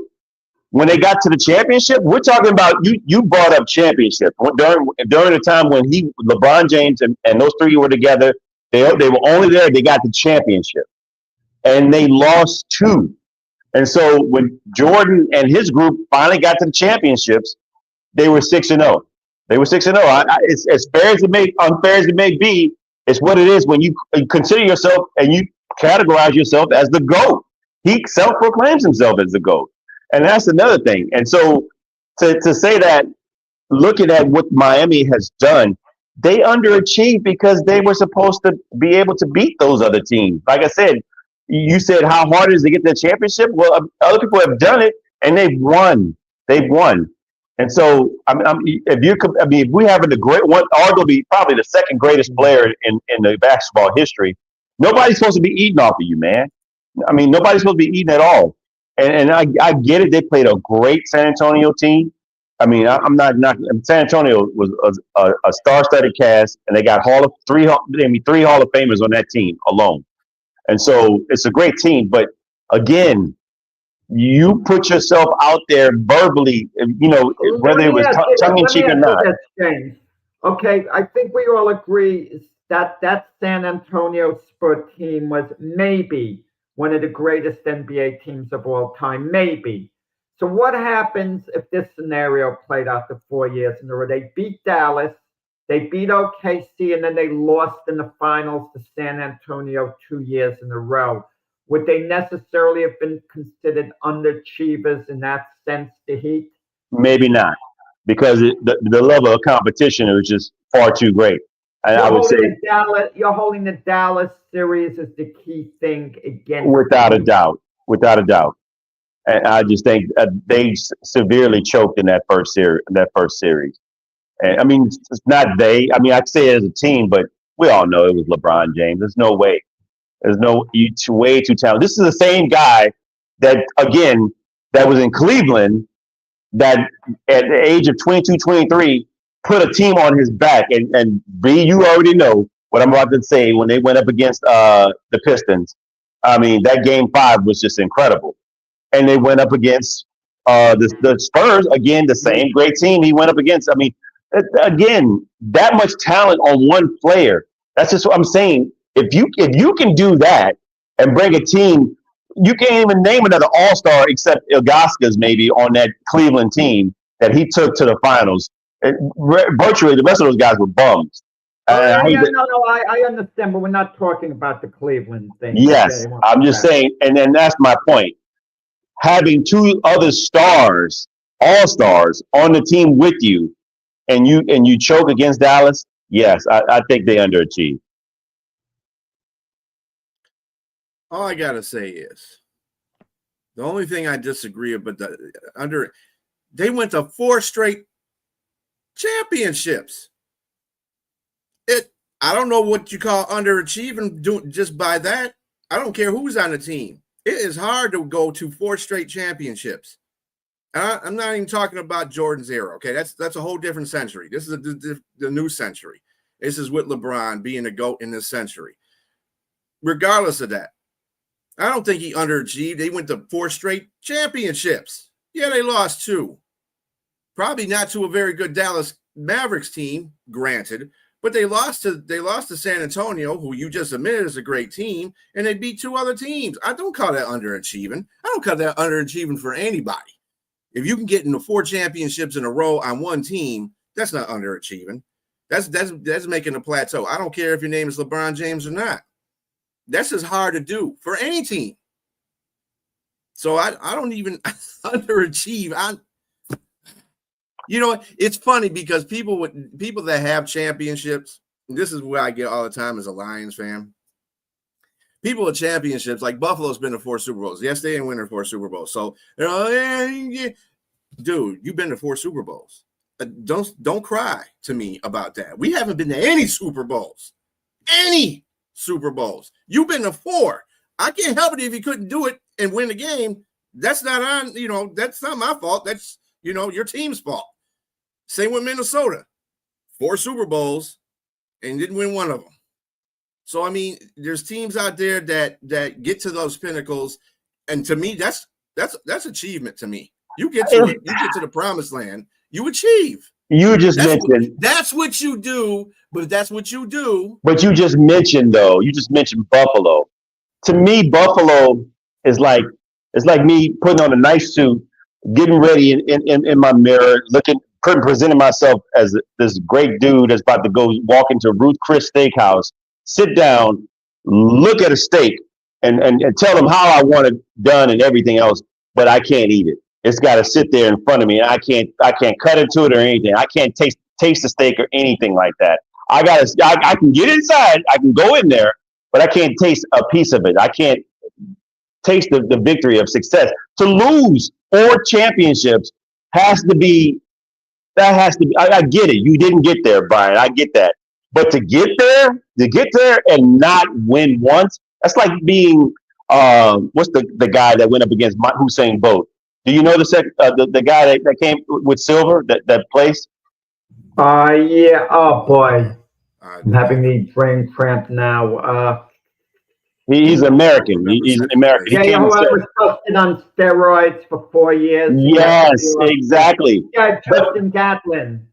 when they got to the championship, we're talking about you brought up championship during the time when LeBron James and those three were together. They were only there. They got the championship, and they lost 2. And so when Jordan and his group finally got to the championships, they were 6-0. They were 6-0. It's as fair as it may, unfair as it may be. It's what it is when you consider yourself and you categorize yourself as the GOAT. He self-proclaims himself as the GOAT. And that's another thing. And so to say that, looking at what Miami has done, they underachieved because they were supposed to be able to beat those other teams. Like I said, you said how hard it is to get the championship. Well, other people have done it and they've won. They've won. And so, if we have the great one, arguably probably the second greatest player in the basketball history, nobody's supposed to be eating off of you, man. I mean, nobody's supposed to be eating at all. And I get it. They played a great San Antonio team. I mean, I'm not San Antonio was a star-studded cast, and they got three Hall of Famers on that team alone. And so it's a great team. But again, you put yourself out there verbally, whether it was tongue in cheek or not. Okay, I think we all agree that San Antonio Spurs team was maybe one of the greatest NBA teams of all time, maybe. So what happens if this scenario played out the 4 years in a row? They beat Dallas, they beat OKC, and then they lost in the finals to San Antonio 2 years in a row. Would they necessarily have been considered underachievers in that sense, the Heat? Maybe not, because the level of competition was just far too great. I would say you're holding the Dallas series as the key thing against. Without a doubt. And I just think they severely choked in that first series. And I mean, it's not they. I mean, I'd say it as a team, but we all know it was LeBron James. There's no way. You're way too talented. This is the same guy that was in Cleveland that at the age of 22, 23, put a team on his back. And B, you already know what I'm about to say when they went up against the Pistons. I mean, that game 5 was just incredible. And they went up against the Spurs, again, the same great team he went up against. I mean, again, that much talent on one player. That's just what I'm saying. If you can do that and bring a team, you can't even name another all-star except Ilgauskas maybe on that Cleveland team that he took to the finals. Virtually, the rest of those guys were bums. I understand, but we're not talking about the Cleveland thing. Yes, okay, I'm just saying, and then that's my point. Having 2 other stars, all-stars, on the team with you, and you choke against Dallas, yes, I think they underachieved. All I gotta say is the only thing I disagree with they went to 4 straight championships. I don't know what you call underachieving just by that. I don't care who's on the team. It is hard to go to 4 straight championships. I'm not even talking about Jordan's era. Okay, that's a whole different century. This is the new century. This is with LeBron being a GOAT in this century. Regardless of that, I don't think he underachieved. They went to 4 straight championships. Yeah, they lost 2. Probably not to a very good Dallas Mavericks team, granted, But they lost to San Antonio, who you just admitted is a great team, and they beat 2 other teams. I don't call that underachieving. I don't call that underachieving for anybody. If you can get into 4 championships in a row on one team, that's not underachieving. That's making a plateau. I don't care if your name is LeBron James or not. That's just hard to do for any team. So I don't even underachieve. It's funny because people that have championships, this is where I get all the time as a Lions fan. People with championships, like Buffalo's been to 4 Super Bowls. Yes, they didn't win their 4 Super Bowls. So, dude, you've been to 4 Super Bowls. Don't cry to me about that. We haven't been to any Super Bowls. Any Super Bowls. You've been to 4. I can't help it if you couldn't do it and win the game. That's not on, that's not my fault. That's, your team's fault. Same with Minnesota. 4 Super Bowls and didn't win one of them. So, I mean, there's teams out there that get to those pinnacles. And to me, that's achievement to me. You get to the promised land, you achieve. You just mentioned that's what you do, but that's what you do. But you just mentioned Buffalo. To me, Buffalo is like me putting on a nice suit, getting ready in my mirror, presenting myself as this great dude that's about to go walk into Ruth Chris Steakhouse, sit down, look at a steak, and tell them how I want it done and everything else, but I can't eat it. It's got to sit there in front of me, and I can't cut into it or anything. I can't taste the steak or anything like that. I can get inside, I can go in there, but I can't taste a piece of it. I can't taste the victory of success. To lose 4 championships has to be. I get it. You didn't get there, Brian. I get that. But to get there and not win once, that's like being what's the guy that went up against Usain Bolt? Do you know the guy that came with silver that placed? Yeah. Oh boy, I'm having the brain cramp now. He's American. He's American. Yeah, he was posted on steroids for 4 years. Yes, exactly. Yeah, Justin Gatlin.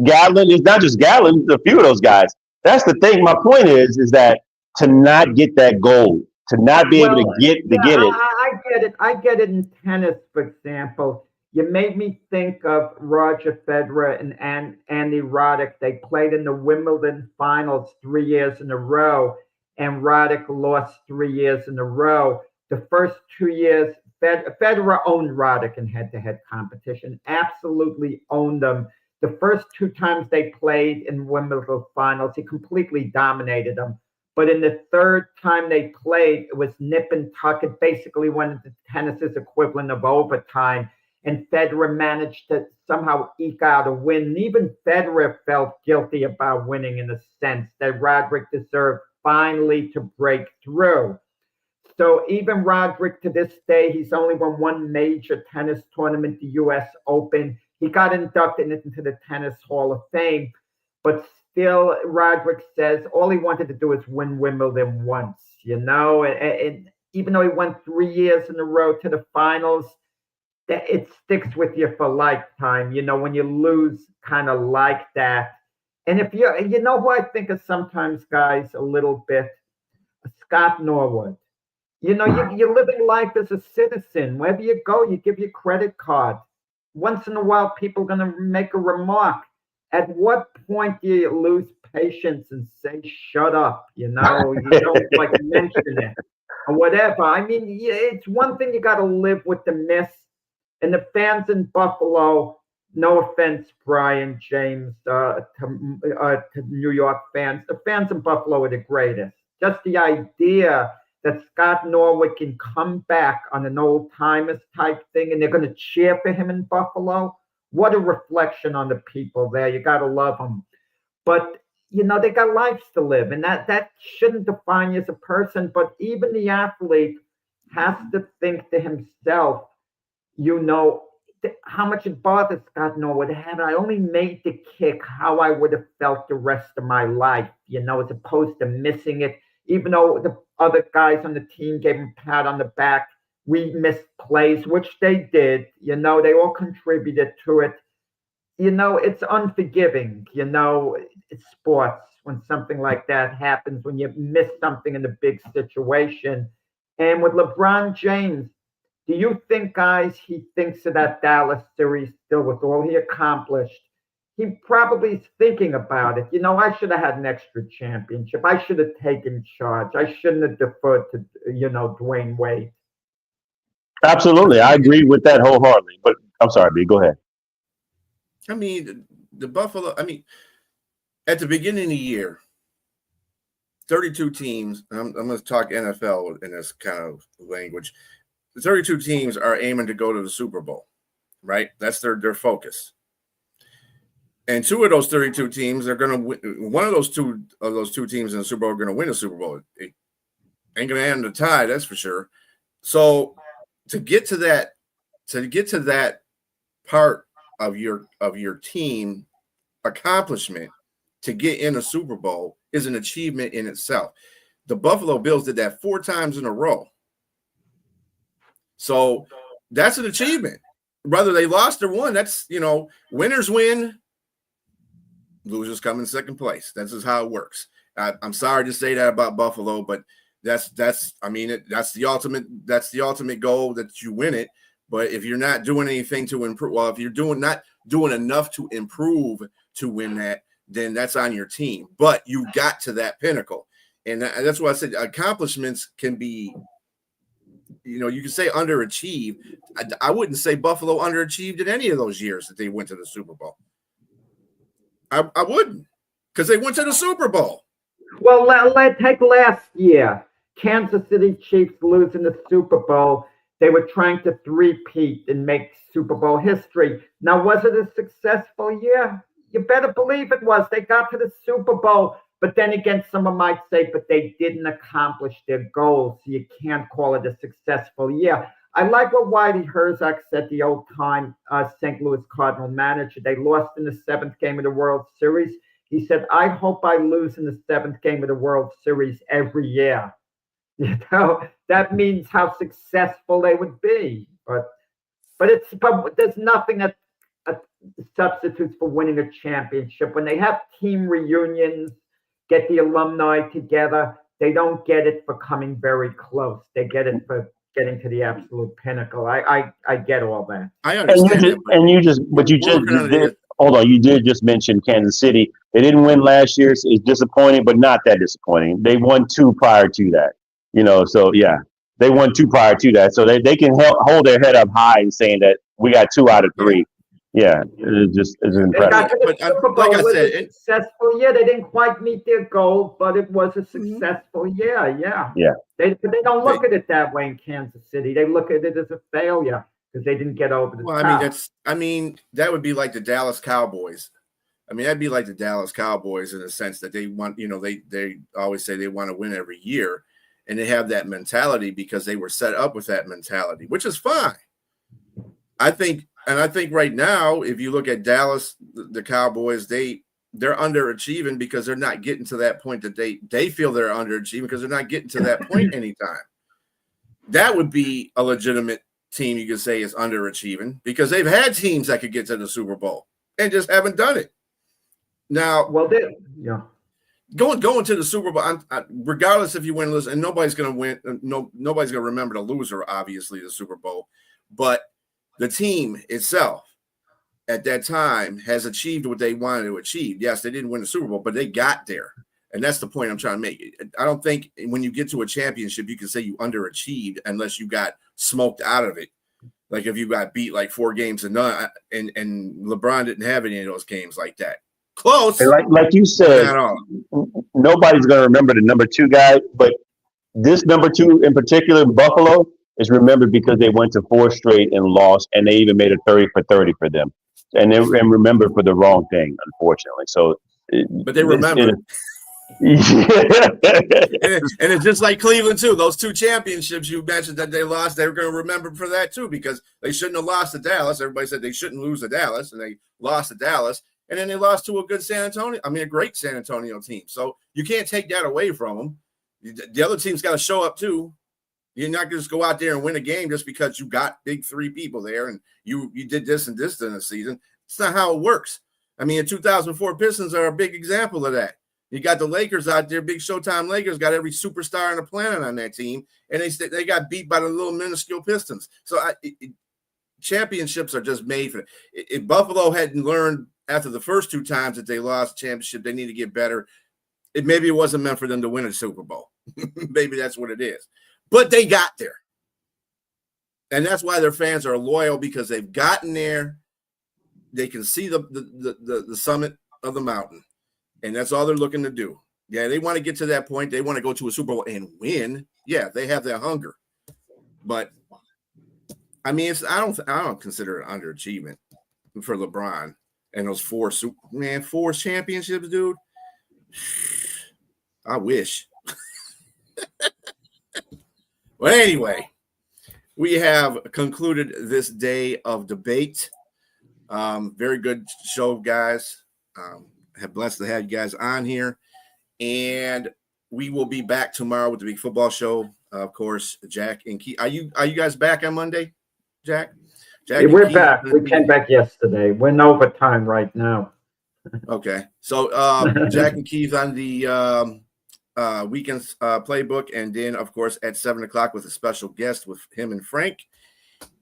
Gatlin is not just Gatlin. A few of those guys. That's the thing. My point is that to not get that goal, to not be able to get it. I get it. I get it in tennis, for example. You made me think of Roger Federer and Andy Roddick. They played in the Wimbledon finals 3 years in a row, and Roddick lost 3 years in a row. The first 2 years, Federer owned Roddick in head-to-head competition, absolutely owned them. The first 2 times they played in Wimbledon finals, he completely dominated them. But in the third time they played, it was nip and tuck. It basically went into tennis's equivalent of overtime. And Federer managed to somehow eke out a win. And even Federer felt guilty about winning in the sense that Roddick deserved finally to break through. So even Roddick, to this day, he's only won 1 major tennis tournament, the U.S. Open. He got inducted into the Tennis Hall of Fame, but still, Roddick says all he wanted to do is win Wimbledon once, and even though he went 3 years in a row to the finals, it sticks with you for a lifetime, when you lose kind of like that. And if who I think of sometimes, guys, a little bit, Scott Norwood. You're living life as a citizen. Wherever you go, you give your credit card. Once in a while, people are going to make a remark. At what point do you lose patience and say, shut up? You don't like mention it or whatever. I mean, it's one thing you got to live with the miss. And the fans in Buffalo, no offense, Brian, James, to New York fans, the fans in Buffalo are the greatest. Just the idea that Scott Norwood can come back on an old timers type thing and they're going to cheer for him in Buffalo. What a reflection on the people there. You got to love them. But, they got lives to live, and that shouldn't define you as a person. But even the athlete has to think to himself, how much it bothers Scott Norwood. Had I only made the kick, how I would have felt the rest of my life, as opposed to missing it. Even though the other guys on the team gave him a pat on the back, we missed plays, which they did. They all contributed to it. it's unforgiving, it's sports when something like that happens, when you miss something in a big situation. And with LeBron James, do you think, guys, he thinks of that Dallas series still with all he accomplished? He probably is thinking about it. I should have had an extra championship. I should have taken charge. I shouldn't have deferred to, Dwayne Wade. Absolutely, I agree with that wholeheartedly. But I'm sorry, B. Go ahead. I mean, the Buffalo. I mean, at the beginning of the year, 32 teams. I'm going to talk NFL in this kind of language. The 32 teams are aiming to go to the Super Bowl, right? That's their focus. And two of those 32 teams are going to win. One of those two teams in the Super Bowl are going to win the Super Bowl. It ain't going to end the tie, that's for sure. So to get to that part of your team accomplishment to get in a Super Bowl is an achievement in itself. The Buffalo Bills did that 4 times in a row. So that's an achievement. Whether they lost or won, that's, winners win, losers come in second place. That's just how it works. I'm sorry to say that about Buffalo, but that's the ultimate goal, that you win it. But if you're not doing anything to improve, if you're not doing enough to improve to win that, then that's on your team. But you got to that pinnacle. And that's why I said accomplishments can be, you can say underachieved. I wouldn't say Buffalo underachieved in any of those years that they went to the Super Bowl. I wouldn't, because they went to the Super Bowl. Well, let's take last year. Kansas City Chiefs losing the Super Bowl. They were trying to three-peat and make Super Bowl history. Now, was it a successful year? You better believe it was. They got to the Super Bowl, but then again, someone might say, but they didn't accomplish their goals, so you can't call it a successful year. I like what Whitey Herzog said, the old-time St. Louis Cardinal manager. They lost in the 7th game of the World Series. He said, I hope I lose in the 7th game of the World Series every year. That means how successful they would be. But there's nothing that substitutes for winning a championship. When they have team reunions, get the alumni together, they don't get it for coming very close. They get it for getting to the absolute pinnacle. I get all that. I understand. Hold on, you did just mention Kansas City. They didn't win last year, so it's disappointing, but not that disappointing. They won 2 prior to that. So yeah, they won 2 prior to that. So they can hold their head up high and saying that we got 2 out of 3. Yeah, it's impressive. Like I said, successful year. They didn't quite meet their goal, but it was a successful year. Yeah. They don't look at it that way in Kansas City. They look at it as a failure because they didn't get over the top. That would be like the Dallas Cowboys. That'd be like the Dallas Cowboys in the sense that they want, they always say they want to win every year, and they have that mentality because they were set up with that mentality, which is fine. I think right now, if you look at Dallas, the Cowboys, they're underachieving because they're not getting to that point that they feel they're underachieving because they're not getting to that point anytime. That would be a legitimate team you could say is underachieving because they've had teams that could get to the Super Bowl and just haven't done it. Now, going to the Super Bowl, regardless if you win or lose, and nobody's going to win, nobody's going to remember the loser, obviously, the Super Bowl, but the team itself at that time has achieved what they wanted to achieve. Yes, they didn't win the Super Bowl, but they got there. And that's the point I'm trying to make. I don't think when you get to a championship, you can say you underachieved unless you got smoked out of it. Like if you got beat like 4 games to none, and LeBron didn't have any of those games like that. Close. Like you said, nobody's going to remember the number 2 guy, but this number 2 in particular, Buffalo, is remembered because they went to 4 straight and lost, and they even made a 30 for 30 for them, and remembered for the wrong thing, unfortunately. So, but they remember. And it's just like Cleveland too. Those 2 championships you mentioned that they lost, they were going to remember for that too because they shouldn't have lost to Dallas. Everybody said they shouldn't lose to Dallas, and they lost to Dallas, and then they lost to a great San Antonio team. So you can't take that away from them. The other team's got to show up too. You're not going to just go out there and win a game just because you got big 3 people there and you did this and this in the season. It's not how it works. I mean, the 2004 Pistons are a big example of that. You got the Lakers out there, big Showtime Lakers, got every superstar on the planet on that team, and they got beat by the little minuscule Pistons. So championships are just made for it. If Buffalo hadn't learned after the first 2 times that they lost championship, they need to get better. Maybe it wasn't meant for them to win a Super Bowl. Maybe that's what it is. But they got there. And that's why their fans are loyal, because they've gotten there. They can see the summit of the mountain. And that's all they're looking to do. Yeah, they want to get to that point. They want to go to a Super Bowl and win. Yeah, they have that hunger. But I mean, I don't consider it underachievement for LeBron and those 4 championships, dude. I wish. Well, anyway, we have concluded this day of debate. Very good show, guys. Have blessed to have you guys on here, and we will be back tomorrow with the big football show. Of course, Jack and Keith. Are you guys back on Monday, Jack? Yeah, we're back. We came back yesterday. We're in overtime right now. Okay, so Jack and Keith on the weekend's playbook, and then of course at 7:00 with a special guest with him and Frank.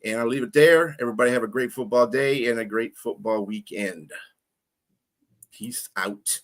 And I'll leave it there. Everybody have a great football day and a great football weekend. Peace out.